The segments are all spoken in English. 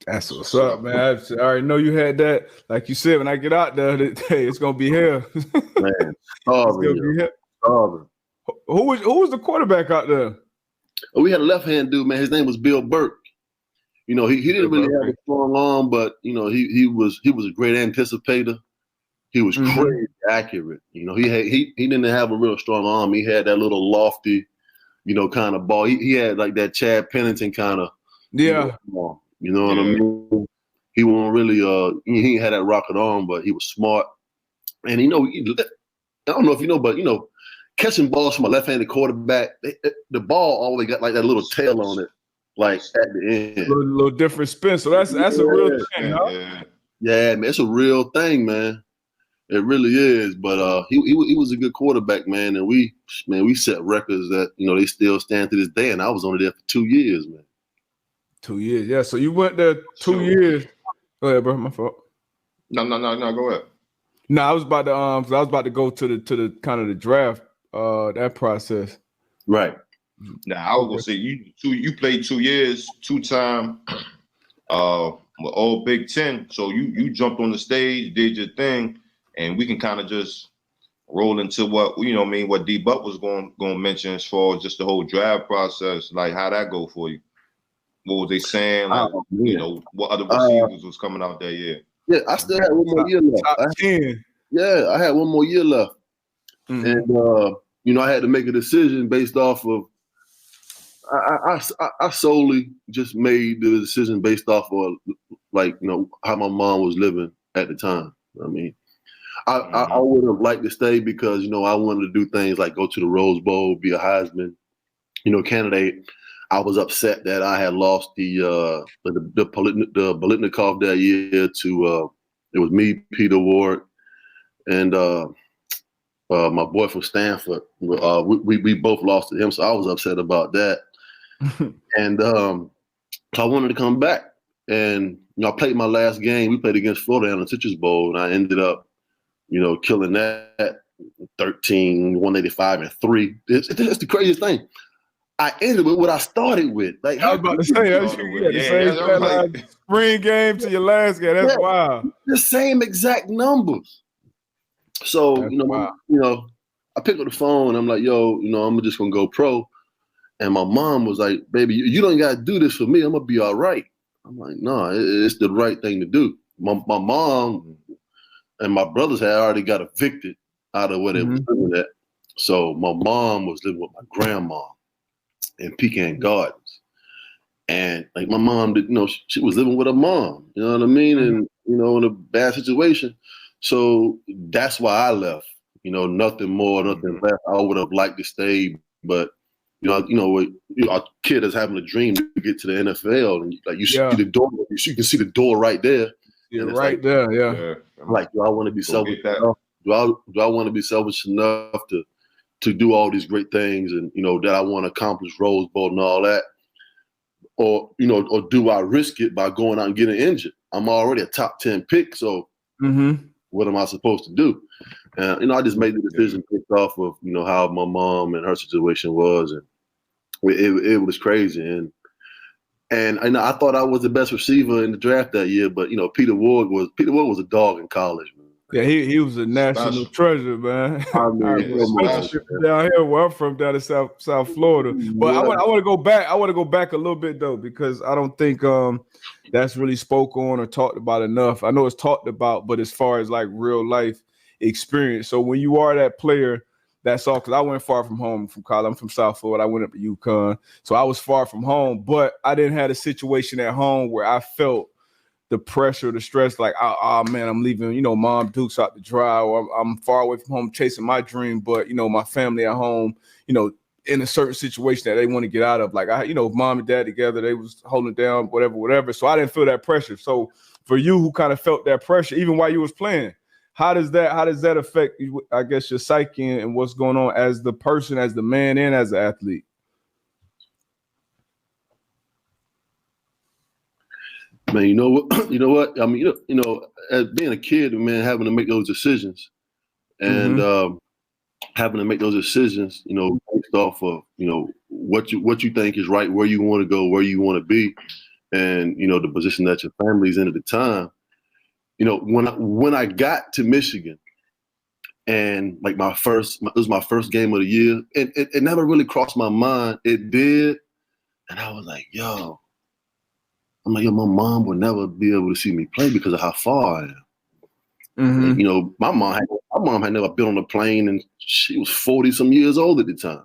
That's what's up, man. I already know you had that. Like you said, when I get out there, hey, it's gonna be hell. Man, It's gonna be hell. starving. Who was the quarterback out there? Oh, we had a left-hand dude, man. His name was Bill Burke. He didn't really have a strong arm, but he was a great anticipator. He was crazy accurate. He didn't have a real strong arm. He had that little lofty, kind of ball. He had like that Chad Pennington kind of. Yeah. What I mean? He wasn't really he had that rocket arm, but he was smart. And I don't know if you know, but catching balls from a left-handed quarterback, the ball always got like that little tail on it, like at the end. A little different spin. So that's a real thing, huh? Yeah, man, it's a real thing, man. It really is. But he was a good quarterback, man, and we set records that they still stand to this day. And I was only there for 2 years, man. 2 years, yeah. So you went there 2 years. Go ahead, bro. My fault. No. Go ahead. No, I was about to go to the kind of the draft, that process. Right. Now I was gonna say you played 2 years, 2-time, with all Big Ten. So you jumped on the stage, did your thing, and we can kind of just roll into what what D Buck was going to mention as far as just the whole draft process, like how that go for you. What was they saying? Like, what other receivers was coming out that year? Yeah, I still had one more year left. I had one more year left. And I had to make a decision based off of I solely just made the decision based off of how my mom was living at the time. I mean, I would have liked to stay because I wanted to do things like go to the Rose Bowl, be a Heisman, candidate. I was upset that I had lost the Biletnikoff that year to it was me, Peter Ward, and my boy from Stanford. We both lost to him, so I was upset about that. And so I wanted to come back, and I played my last game. We played against Florida in the Citrus Bowl, and I ended up killing that 13, 185, and 3. It's the craziest thing. I ended with what I started with. Like I was about to say, the same spring game to your last game. That's wild. The same exact numbers. So I picked up the phone and I'm like, yo, I'm just gonna go pro. And my mom was like, baby, you don't gotta do this for me. I'm gonna be all right. I'm like, no, it's the right thing to do. My mom and my brothers had already got evicted out of where they was living at. So my mom was living with my grandma in Pecan Gardens. And like my mom did, she was living with her mom, you know what I mean? And, in a bad situation. So that's why I left, nothing more, nothing less. I would have liked to stay, but a kid is having a dream to get to the NFL, and like you see the door, you can see the door right there. Yeah, right there, yeah. Like, do I want to be selfish enough? Do I want to be selfish enough to do all these great things, and that I want to accomplish Rose Bowl and all that, or do I risk it by going out and getting injured? I'm already a top 10 pick, so what am I supposed to do? And I just made the decision based off of how my mom and her situation was, and it was crazy. And I thought I was the best receiver in the draft that year, but Peter Ward was a dog in college, man. Yeah, he was a national treasure, man. I mean, down here where I'm from, down in South Florida. But I want to go back. I want to go back a little bit though, because I don't think that's really spoke on or talked about enough. I know it's talked about, but as far as like real life experience. So when you are that player, that's all. Because I went far from home from college. I'm from South Florida. I went up to UConn, so I was far from home. But I didn't have a situation at home where I felt the pressure, the stress, like, oh man, I'm leaving, Mom Duke's out to dry, or I'm far away from home chasing my dream, but my family at home, in a certain situation that they want to get out of. Like mom and dad together, they was holding down, whatever. So I didn't feel that pressure. So for you who kind of felt that pressure, even while you was playing, how does that affect, I guess, your psyche and what's going on as the person, as the man, and as the athlete? Man, you know what? I mean, as being a kid, man, having to make those decisions, and having to make those decisions, based off of what you think is right, where you want to go, where you want to be, and you know the position that your family's in at the time. You know, when I got to Michigan, and like it was my first game of the year, and it never really crossed my mind. It did, and I was like, yo, my mom will never be able to see me play because of how far I am. And, you know, my mom had never been on a plane, and she was 40 some years old at the time.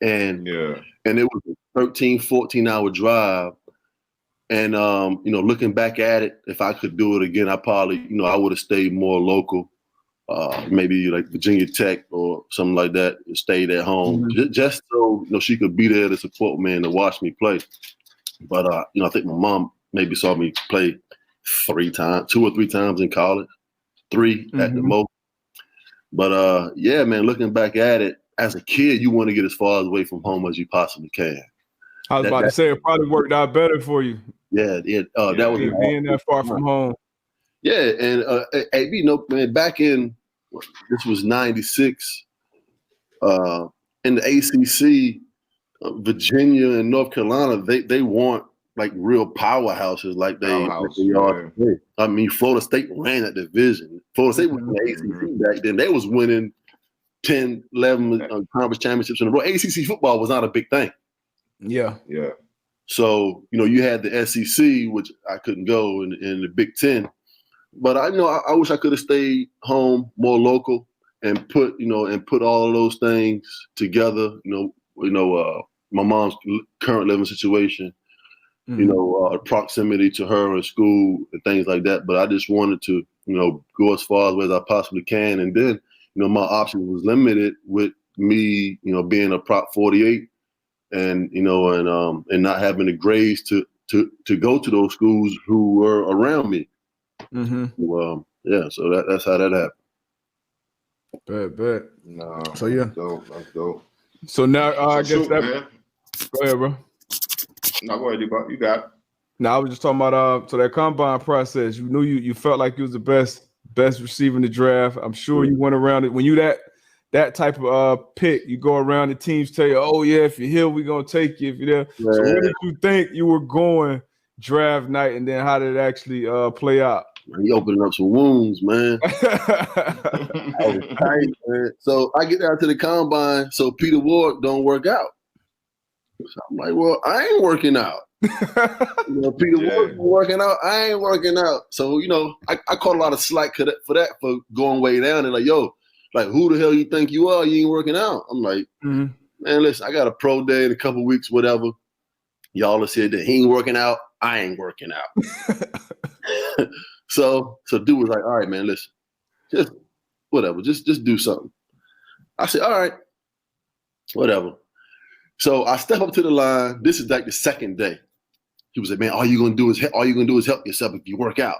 And it was a 13, 14-hour drive. And you know, looking back at it, if I could do it again, I probably, you know, I would have stayed more local, maybe like Virginia Tech or something like that, and stayed at home, just so, you know, she could be there to support me and to watch me play. But you know, I think my mom maybe saw me play 2 or 3 times in college, 3 at the most. But yeah, man, looking back at it, as a kid, you want to get as far away from home as you possibly can. I was about to say it probably worked out better for you. Yeah, that was being that far from home. Yeah, and you know, man, back in this was '96, in the ACC, Virginia and North Carolina, they weren't like real powerhouses like they are today. I mean, Florida State ran that division. Florida State was in the ACC back then. They was winning 10, 11 conference championships in a row. ACC football was not a big thing. Yeah. So, you know, you had the SEC, which I couldn't go, in the Big Ten. But I wish I could have stayed home, more local, and put all of those things together. You know, my mom's current living situation, you know, proximity to her in school and things like that. But I just wanted to, you know, go as far away as I possibly can. And then, you know, my option was limited with me, you know, being a Prop 48. And you know, and not having the grades to go to those schools who were around me. Yeah, so that's how that happened. Bet. No. So yeah, that's dope. So now I guess that. Man. Go ahead, bro. No, go ahead, you got it. No, I was just talking about so that combine process. You knew you felt like you was the best receiver in the draft. I'm sure you went around it when you that type of pick, you go around, the teams tell you, oh, yeah, if you're here, we're going to take you. If you're there. Yeah. So where did you think you were going draft night, and then how did it actually play out? He opening up some wounds, man. I was tight, man. So I get down to the combine, so Peter Ward don't work out. So I'm like, well, I ain't working out. You know, Peter Ward working out, I ain't working out. So, you know, I caught a lot of slack for going way down. And like, yo, like, who the hell you think you are? You ain't working out. I'm like, man, listen, I got a pro day in a couple weeks, whatever. Y'all have said that he ain't working out. I ain't working out. So dude was like, all right, man, listen, just whatever, just do something. I said, all right, whatever. So I step up to the line. This is like the second day. He was like, man, all you gonna do is help yourself if you work out.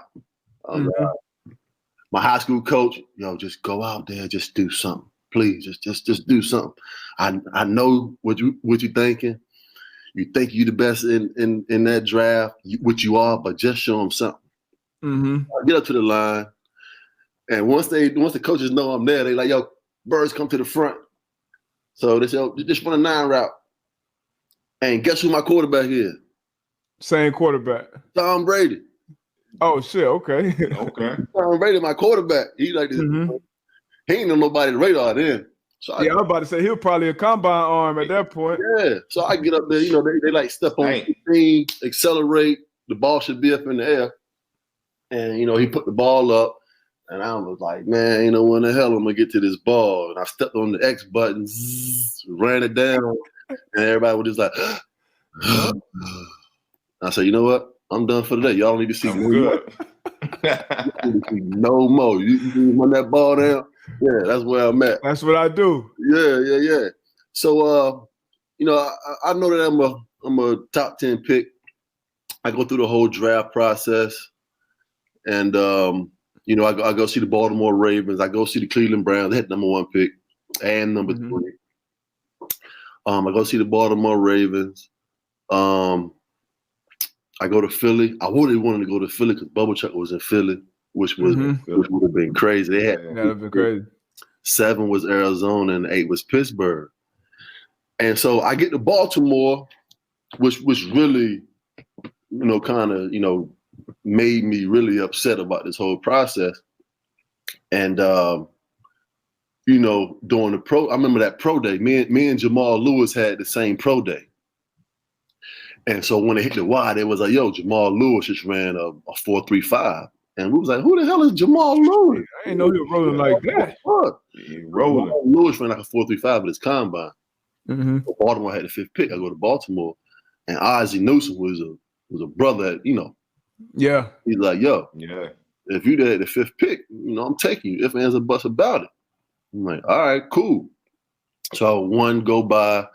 My high school coach, yo, just go out there, just do something, please, just do something. I know what you thinking. You think you the best in that draft, which you are, but just show them something. I get up to the line, and once the coaches know I'm there, they like, yo, Burress, come to the front. So they say, yo, just run a 9 route. And guess who my quarterback is? Same quarterback. Tom Brady. Oh shit! Okay. Tom Brady, my quarterback. He like this. He ain't know nobody to radar then. So I was about to say he was probably a combine arm at that point. Yeah. So I get up there. You know, they like step on 15, accelerate. The ball should be up in the air, and you know he put the ball up, and I was like, man, you know when the hell I'm gonna get to this ball? And I stepped on the X button, ran it down, and everybody was just like. I said, you know what? I'm done for today. Y'all don't need to see no more. No more. You run that ball down? Yeah, that's where I'm at. That's what I do. Yeah. So, you know, I know that I'm a top 10 pick. I go through the whole draft process, and you know, I go see the Baltimore Ravens. I go see the Cleveland Browns. They had number 1 pick and number 3. I go see the Baltimore Ravens. I go to Philly. I really wanted to go to Philly because Bubba Chuck was in Philly, which would have been crazy. They had that would have been crazy. 7 was Arizona and 8 was Pittsburgh. And so I get to Baltimore, which really kind of, made me really upset about this whole process. And, during the I remember that pro day, me and Jamal Lewis had the same pro day. And so when they hit the Y, they was like, yo, Jamal Lewis just ran a 4.35. And we was like, who the hell is Jamal Lewis? I didn't know he was rolling like that. He rolling. Jamal Lewis ran like a 4.35 at his combine. Mm-hmm. Baltimore had the 5th pick. I go to Baltimore. And Ozzie Newsome was a brother that, Yeah. He's like, yo, yeah, if you did the 5th pick, I'm taking you. If ands or buts about it. I'm like, all right, cool. So one go by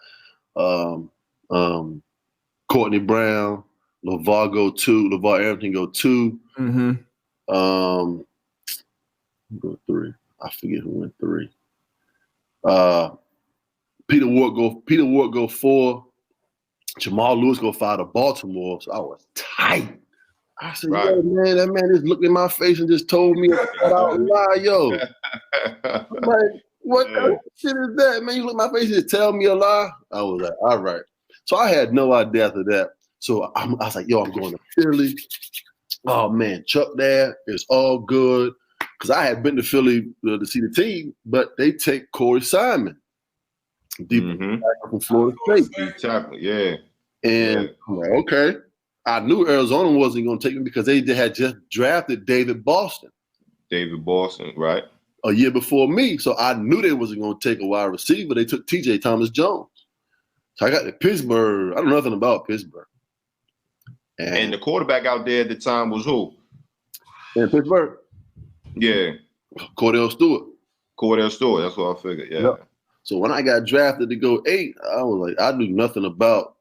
Courtney Brown, LeVar go 2, LeVar Arrington go 2. Mm-hmm. Go 3. I forget who went 3. Peter Ward go 4. Jamal Lewis go 5 to Baltimore. So I was tight. I said, right. Yo, man, that man just looked in my face and just told me out loud, yo. I'm like, what kind of shit is that, man? You look in my face and just tell me a lie? I was like, all right. So I had no idea after that. So I was like, yo, I'm going to Philly. Oh, man, Chuck there. It's all good. Because I had been to Philly to see the team, but they take Corey Simon. Deep from Florida State. Deep tackle, yeah. And I'm like, okay. I knew Arizona wasn't going to take him because they had just drafted David Boston. Right. A year before me. So I knew they wasn't going to take a wide receiver. They took T.J. Thomas Jones. So I got to Pittsburgh. I don't know nothing about Pittsburgh. And the quarterback out there at the time was who? In Pittsburgh? Yeah. Cordell Stewart. That's what I figured, yeah. Yep. So when I got drafted to go 8, I was like, I knew nothing about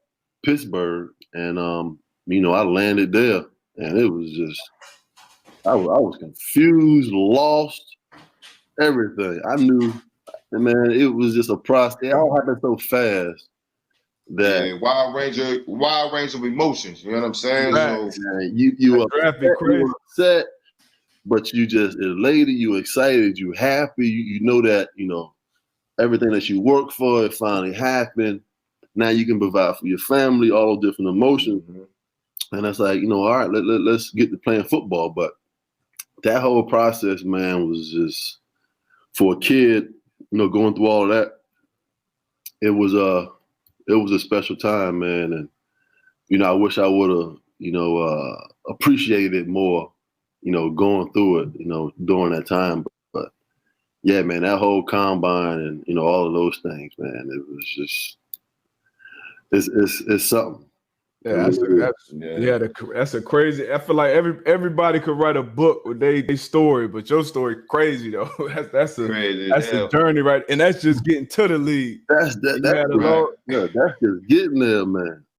Pittsburgh. And, I landed there. And it was just, I was confused, lost, everything. I knew, man, it was just a process. It all happened so fast. That wild range of emotions. You know what I'm saying? Right. So, you upset, but you just elated, you excited, you happy. You know that everything that you worked for, it finally happened. Now you can provide for your family, all those different emotions. And it's like, all right, let's get to playing football. But that whole process, man, was just for a kid, going through all of that. It was a special time, man. And, I wish I would have, appreciated it more, going through it, during that time. But yeah, man, that whole combine and, all of those things, man, it was just, it's something. Yeah, that's a crazy. I feel like everybody could write a book with their story, but your story crazy though. That's a journey, right? And that's just getting to the league. That's just getting there, man.